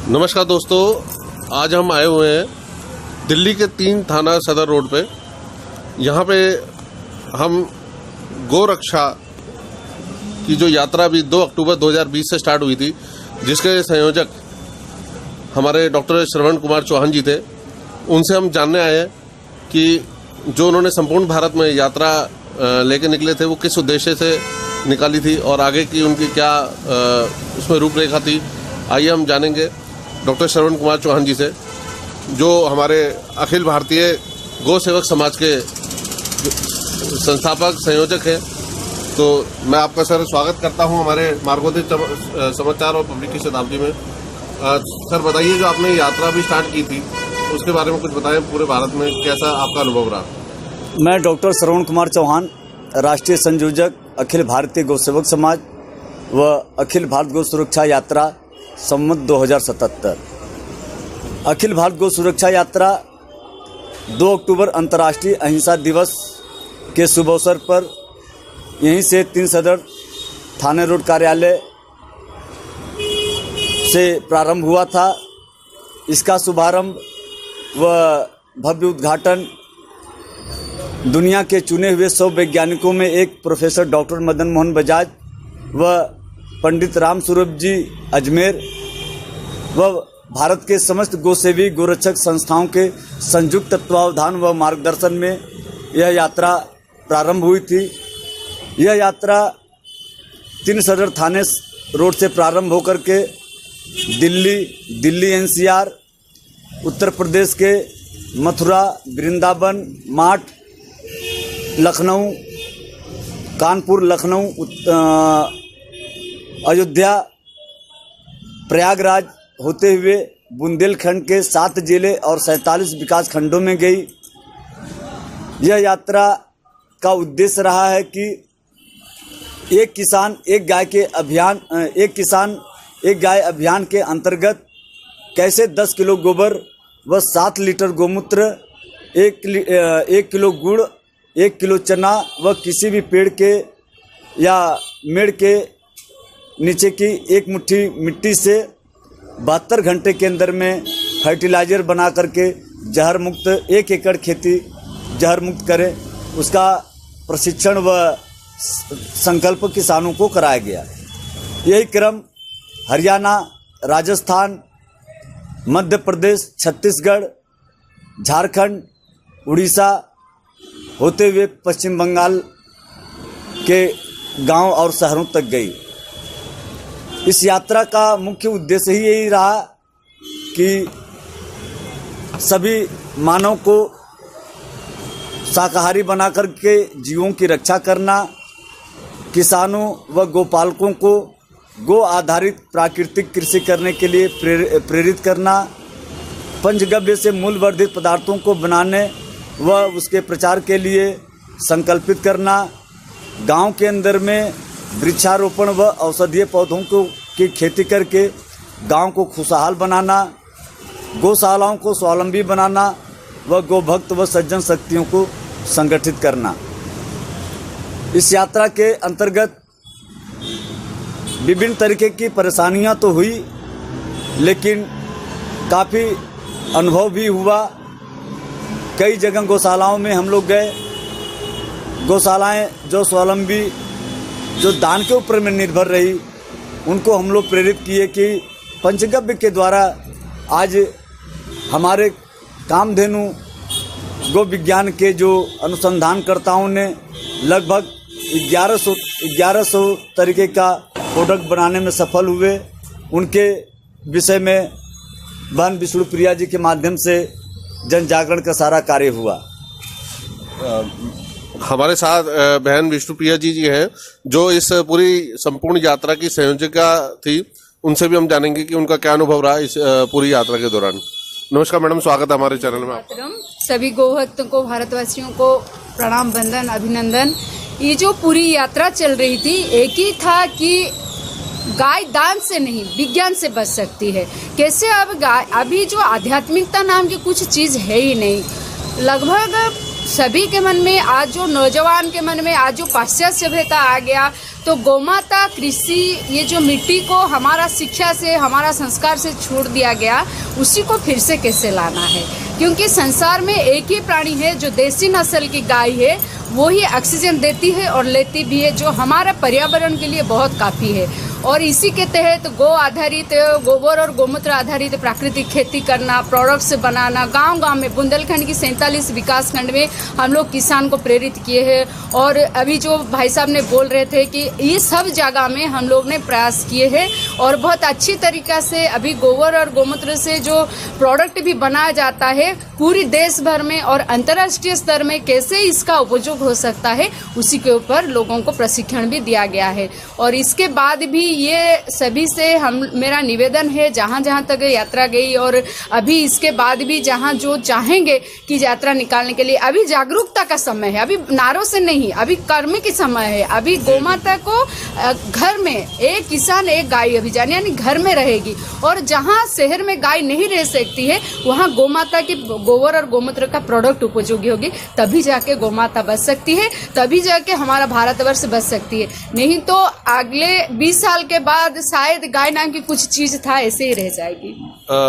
नमस्कार दोस्तों, आज हम आए हुए हैं दिल्ली के 3 थाना सदर रोड पे। यहाँ पे हम गोरक्षा की जो यात्रा भी 2 अक्टूबर 2020 से स्टार्ट हुई थी, जिसके संयोजक हमारे डॉक्टर श्रवण कुमार चौहान जी थे। उनसे हम जानने आए हैं कि जो उन्होंने संपूर्ण भारत में यात्रा लेके निकले थे वो किस उद्देश्य से निकाली थी और आगे की उनकी क्या उसमें रूपरेखा थी। आइए हम जानेंगे डॉक्टर श्रवण कुमार चौहान जी से, जो हमारे अखिल भारतीय गौ सेवक समाज के संस्थापक संयोजक हैं। तो मैं आपका सर स्वागत करता हूं हमारे मार्गोदय समाचार और पब्लिक की शताब्दी में। सर बताइए, जो आपने यात्रा भी स्टार्ट की थी उसके बारे में कुछ बताएं। पूरे भारत में कैसा आपका अनुभव रहा? मैं डॉक्टर श्रवण कुमार चौहान, राष्ट्रीय संयोजक अखिल भारतीय गौ सेवक समाज व अखिल भारत गौ सुरक्षा यात्रा सम्मत 2077। अखिल भारत गौ सुरक्षा यात्रा 2 अक्टूबर अंतर्राष्ट्रीय अहिंसा दिवस के शुभ अवसर पर यहीं से 3 सदर थाने रोड कार्यालय से प्रारंभ हुआ था। इसका शुभारंभ व भव्य उद्घाटन दुनिया के चुने हुए 100 वैज्ञानिकों में एक प्रोफेसर डॉक्टर मदन मोहन बजाज व पंडित राम स्वरूप जी अजमेर व भारत के समस्त गोसेवी गोरक्षक संस्थाओं के संयुक्त तत्वावधान व मार्गदर्शन में यह यात्रा प्रारंभ हुई थी। यह यात्रा 3 सदर थाने रोड से प्रारंभ होकर के दिल्ली NCR, उत्तर प्रदेश के मथुरा, वृंदावन, माठ, लखनऊ, कानपुर, लखनऊ, अयोध्या, प्रयागराज होते हुए बुंदेलखंड के 7 जिले और 47 विकास खंडों में गई। यह यात्रा का उद्देश्य रहा है कि एक किसान एक गाय अभियान के अंतर्गत कैसे 10 किलो गोबर व 7 लीटर गोमूत्र, 1 किलो गुड़, 1 किलो चना व किसी भी पेड़ के या मेड़ के नीचे की 1 मुट्ठी मिट्टी से 72 घंटे के अंदर में फर्टिलाइजर बना करके जहर मुक्त 1 एकड़ खेती जहर मुक्त करें, उसका प्रशिक्षण व संकल्प किसानों को कराया गया। यही क्रम हरियाणा, राजस्थान, मध्य प्रदेश, छत्तीसगढ़, झारखंड, उड़ीसा होते हुए पश्चिम बंगाल के गांव और शहरों तक गई। इस यात्रा का मुख्य उद्देश्य ही यही रहा कि सभी मानव को शाकाहारी बना करके जीवों की रक्षा करना, किसानों व गोपालकों को गो आधारित प्राकृतिक कृषि करने के लिए प्रेरित करना, पंचगव्य से मूल वर्धित पदार्थों को बनाने व उसके प्रचार के लिए संकल्पित करना, गांव के अंदर में वृक्षारोपण व औषधीय पौधों की खेती करके गांव को खुशहाल बनाना, गौशालाओं को स्वावलंबी बनाना व गोभक्त व सज्जन शक्तियों को संगठित करना। इस यात्रा के अंतर्गत विभिन्न तरीके की परेशानियां तो हुई, लेकिन काफ़ी अनुभव भी हुआ। कई जगह गौशालाओं में हम लोग गए। गौशालाएं जो स्वावलंबी, जो दान के ऊपर में निर्भर रही, उनको हम लोग प्रेरित किए कि पंचगव्य के द्वारा आज हमारे कामधेनु गो विज्ञान के जो अनुसंधानकर्ताओं ने लगभग 1100 तरीके का प्रोडक्ट बनाने में सफल हुए। उनके विषय में बहन विष्णुप्रिया जी के माध्यम से जन जागरण का सारा कार्य हुआ। हमारे साथ बहन विष्णुप्रिया जी हैं, जो इस पूरी संपूर्ण यात्रा की संयोजिका थी। उनसे भी हम जानेंगे कि उनका क्या अनुभव रहा इस पूरी यात्रा के दौरान। नमस्कार मैडम, स्वागत है हमारे चैनल में। सभी गोभक्तों को, भारतवासियों को प्रणाम, वंदन, अभिनंदन। ये जो पूरी यात्रा चल रही थी, एक ही था कि गाय दान से नहीं विज्ञान से बच सकती है। कैसे? अब गाय, अभी जो आध्यात्मिकता नाम की कुछ चीज़ है ही नहीं। लगभग सभी के मन में, आज जो नौजवान के मन में आज जो पाश्चात्य सभ्यता आ गया, तो गौमाता, कृषि, ये जो मिट्टी को हमारा शिक्षा से, हमारा संस्कार से छोड़ दिया गया, उसी को फिर से कैसे लाना है। क्योंकि संसार में एक ही प्राणी है जो देसी नस्ल की गाय है, वो ही ऑक्सीजन देती है और लेती भी है, जो हमारा पर्यावरण के लिए बहुत काफ़ी है। और इसी के तहत गो आधारित, गोबर और गोमूत्र आधारित प्राकृतिक खेती करना, प्रोडक्ट्स बनाना, गांव-गांव में बुंदेलखंड की 47 विकास खंड में हम लोग किसान को प्रेरित किए हैं। और अभी जो भाई साहब ने बोल रहे थे कि ये सब जगह में हम लोग ने प्रयास किए हैं और बहुत अच्छी तरीक़ा से अभी गोबर और गोमूत्र से जो प्रोडक्ट भी बनाया जाता है, पूरी देश भर में और अंतर्राष्ट्रीय स्तर में कैसे इसका उपयोग हो सकता है, उसी के ऊपर लोगों को प्रशिक्षण भी दिया गया है। और इसके बाद भी ये सभी से मेरा निवेदन है, जहाँ जहाँ तक यात्रा गई और अभी इसके बाद भी जहाँ जो चाहेंगे कि यात्रा निकालने के लिए, अभी जागरूकता का समय है, अभी नारों से नहीं, अभी कर्म की समय है। अभी गोमाता को घर में एक किसान एक गाय अभियान यानी घर में रहेगी, और जहाँ शहर में गाय नहीं रह सकती है वहाँ गोमाता की गोबर और गोमूत्र का प्रोडक्ट उपयोगी होगी, तभी जाके गोमाता बच सकती है, तभी जाके हमारा भारतवर्ष बच सकती है। नहीं तो अगले 20 साल के बाद शायद गाय नाम की कुछ चीज था ऐसे ही रह जाएगी।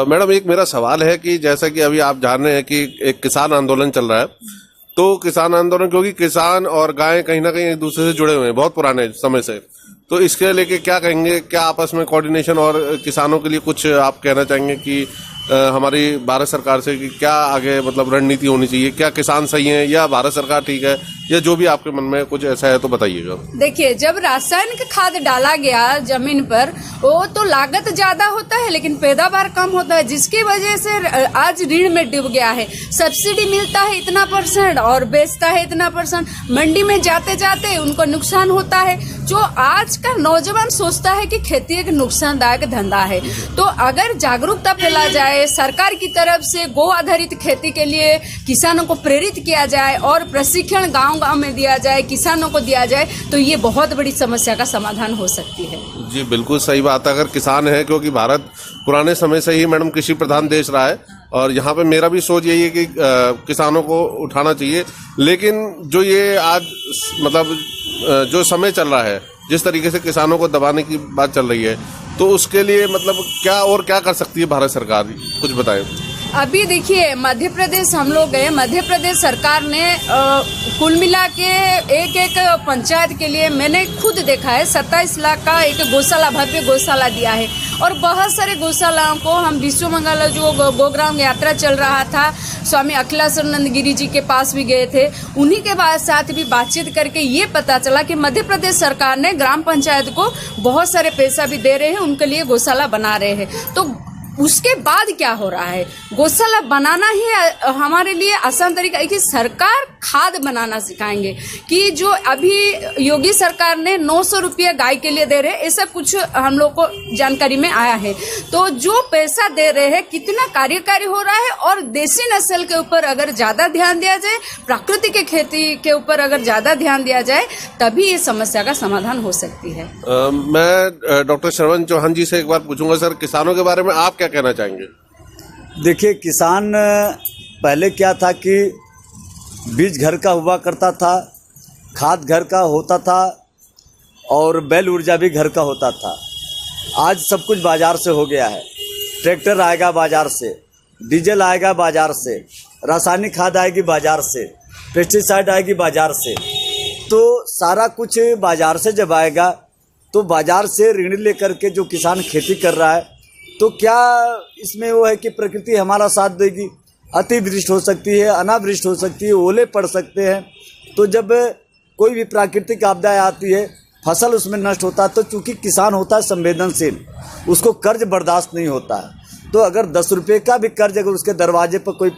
मैडम, एक मेरा सवाल है कि जैसा कि अभी आप जान रहे हैं कि एक किसान आंदोलन चल रहा है, तो किसान आंदोलन, क्योंकि किसान और गाय कहीं ना कहीं एक दूसरे से जुड़े हुए हैं बहुत पुराने समय से, तो इसके लेके क्या कहेंगे? क्या आपस में कोऑर्डिनेशन और किसानों के लिए कुछ आप कहना चाहेंगे कि हमारी भारत सरकार से कि क्या आगे मतलब रणनीति होनी चाहिए? क्या किसान सही है या भारत सरकार ठीक है, या जो भी आपके मन में कुछ ऐसा है तो बताइएगा। देखिए, जब रासायनिक खाद डाला गया जमीन पर, वो तो लागत ज्यादा होता है लेकिन पैदावार कम होता है, जिसकी वजह से आज ऋण में डूब गया है। सब्सिडी मिलता है इतना % और बेचता है इतना %, मंडी में जाते जाते उनको नुकसान होता है। जो आज का नौजवान सोचता है कि खेती एक नुकसानदायक धंधा है, तो अगर जागरूकता फैला जाए, सरकार की तरफ से गो आधारित खेती के लिए किसानों को प्रेरित किया जाए और प्रशिक्षण गांव-गांव में दिया जाए, किसानों को दिया जाए, तो ये बहुत बड़ी समस्या का समाधान हो सकती है। जी बिल्कुल सही बात है। अगर किसान है, क्योंकि भारत पुराने समय से ही मैडम कृषि प्रधान देश रहा है, और यहाँ पे मेरा भी सोच यही है कि किसानों को उठाना चाहिए। लेकिन जो ये आज मतलब जो समय चल रहा है, जिस तरीके से किसानों को दबाने की बात चल रही है, तो उसके लिए मतलब क्या कर सकती है भारत सरकार? कुछ बताएं। अभी देखिए, मध्य प्रदेश हम लोग गए, मध्य प्रदेश सरकार ने कुल मिला के एक पंचायत के लिए मैंने खुद देखा है 27 लाख का एक गौशाला, भव्य गौशाला दिया है। और बहुत सारे गौशालाओं को हम विश्व मंगल जो गोग्राम यात्रा चल रहा था, स्वामी अखिलेश्वरानंद गिरी जी के पास भी गए थे, उन्हीं के साथ भी बातचीत करके ये पता चला कि मध्य प्रदेश सरकार ने ग्राम पंचायत को बहुत सारे पैसा भी दे रहे हैं, उनके लिए गौशाला बना रहे हैं। तो उसके बाद क्या हो रहा है, गौशाला बनाना ही हमारे लिए आसान तरीका है कि सरकार खाद बनाना सिखाएंगे। कि जो अभी योगी सरकार ने 900 रुपये गाय के लिए दे रहे हैं, ऐसा कुछ हम लोग को जानकारी में आया है। तो जो पैसा दे रहे हैं कितना कार्यकारी हो रहा है, और देसी नस्ल के ऊपर अगर ज़्यादा ध्यान दिया जाए, प्राकृतिक खेती के ऊपर अगर ज़्यादा ध्यान दिया जाए, तभी ये समस्या का समाधान हो सकती है। मैं डॉक्टर श्रवण चौहान जी से एक बार पूछूंगा, सर किसानों के बारे में आप क्या कहना चाहेंगे? देखिए, किसान पहले क्या था कि बीज घर का हुआ करता था, खाद घर का होता था, और बैल ऊर्जा भी घर का होता था। आज सब कुछ बाजार से हो गया है। ट्रैक्टर आएगा बाजार से, डीजल आएगा बाजार से, रासायनिक खाद आएगी बाजार से, पेस्टिसाइड आएगी बाजार से। तो सारा कुछ बाजार से जब आएगा, तो बाजार से ऋण लेकर के जो किसान खेती कर रहा है, तो क्या इसमें वो है कि प्रकृति हमारा साथ देगी? अतिवृष्टि हो सकती है, अनावृष्टि हो सकती है, ओले पड़ सकते हैं। तो जब कोई भी प्राकृतिक आपदा आती है, फसल उसमें नष्ट होता है, तो चूंकि किसान होता है संवेदनशील, उसको कर्ज बर्दाश्त नहीं होता है। तो अगर 10 रुपये का भी कर्ज अगर उसके दरवाजे पर कोई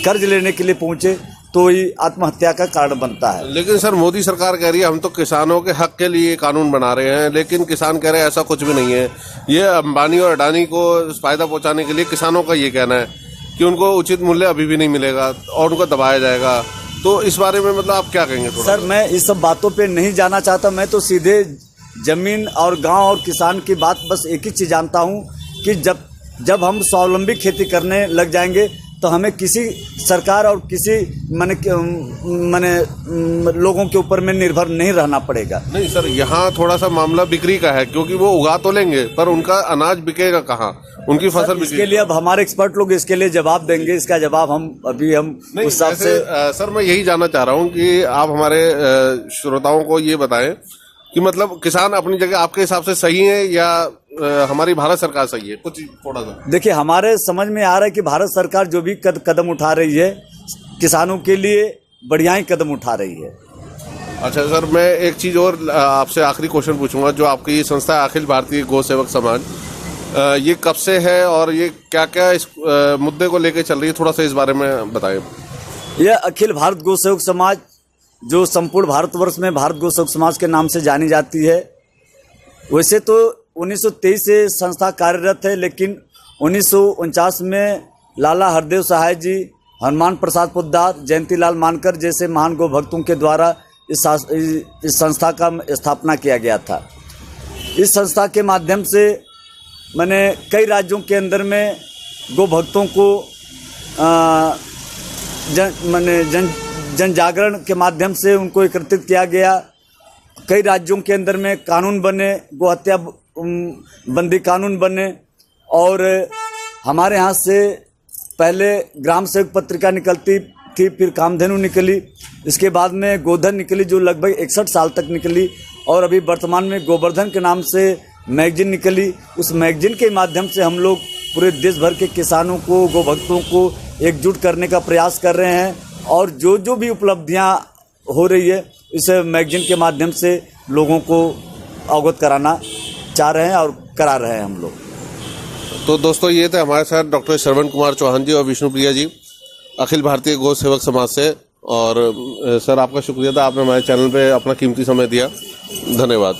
कर्ज लेने के लिए पहुँचे, तो ही आत्महत्या का कारण बनता है। लेकिन सर, मोदी सरकार कह रही है हम तो किसानों के हक के लिए कानून बना रहे हैं, लेकिन किसान कह रहे हैं ऐसा कुछ भी नहीं है। ये अंबानी और अडानी को फायदा पहुंचाने के लिए किसानों का ये कहना है कि उनको उचित मूल्य अभी भी नहीं मिलेगा और उनको दबाया जाएगा। तो इस बारे में मतलब आप क्या कहेंगे? सर, मैं इस सब बातों पे नहीं जाना चाहता। मैं तो सीधे जमीन और गाँव और किसान की बात, बस एक ही चीज़ जानता हूँ कि जब हम स्वावलंबी खेती करने लग जाएंगे, तो हमें किसी सरकार और किसी माने लोगों के ऊपर में निर्भर नहीं रहना पड़ेगा। नहीं सर, यहाँ थोड़ा सा मामला बिक्री का है, क्योंकि वो उगा तो लेंगे पर उनका अनाज बिकेगा कहाँ, उनकी फसल बिकेगी। इसके लिए अब हमारे एक्सपर्ट लोग इसके लिए जवाब देंगे। इसका जवाब हम उस हिसाब से सर मैं यही जानना चाह रहा हूँ कि आप हमारे श्रोताओं को ये बताएं कि मतलब किसान अपनी जगह आपके हिसाब से सही है या हमारी भारत सरकार सही है? कुछ थोड़ा सा देखिए, हमारे समझ में आ रहा है कि भारत सरकार जो भी कदम उठा रही है किसानों के लिए बढ़िया ही कदम उठा रही है। अच्छा सर, मैं एक चीज़ और आपसे आखिरी क्वेश्चन पूछूंगा। जो आपकी ये संस्था है अखिल भारतीय गौ सेवक समाज, ये कब से है और ये क्या क्या इस मुद्दे को लेकर चल रही है, थोड़ा सा इस बारे में बताएं। यह अखिल भारत गौ सेवक समाज जो संपूर्ण भारतवर्ष में भारत गौ सेवक समाज के नाम से जानी जाती है, वैसे तो 1923 से संस्था कार्यरत है, लेकिन 1949 में लाला हरदेव सहाय जी, हनुमान प्रसाद पोद्दार, जयंतीलाल मानकर जैसे महान गौ भक्तों के द्वारा इस संस्था का स्थापना किया गया था। इस संस्था के माध्यम से मैंने कई राज्यों के अंदर में गौ भक्तों को जन जागरण के माध्यम से उनको एकत्रित किया गया। कई राज्यों के अंदर में कानून बने, गौ हत्या बंदी कानून बने, और हमारे यहाँ से पहले ग्राम सेवक पत्रिका निकलती थी, फिर कामधेनु निकली, इसके बाद में गोधन निकली जो लगभग 61 साल तक निकली, और अभी वर्तमान में गोवर्धन के नाम से मैगजीन निकली। उस मैगजीन के माध्यम से हम लोग पूरे देश भर के किसानों को, गौ भक्तों को एकजुट करने का प्रयास कर रहे हैं, और जो भी उपलब्धियां हो रही है इस मैगजीन के माध्यम से लोगों को अवगत कराना चाह रहे हैं और करा रहे हैं हम लोग। तो दोस्तों, ये थे हमारे साथ डॉक्टर श्रवण कुमार चौहान जी और विष्णुप्रिया जी, अखिल भारतीय गौ सेवक समाज से। और सर आपका शुक्रिया था, आपने हमारे चैनल पे अपना कीमती समय दिया। धन्यवाद।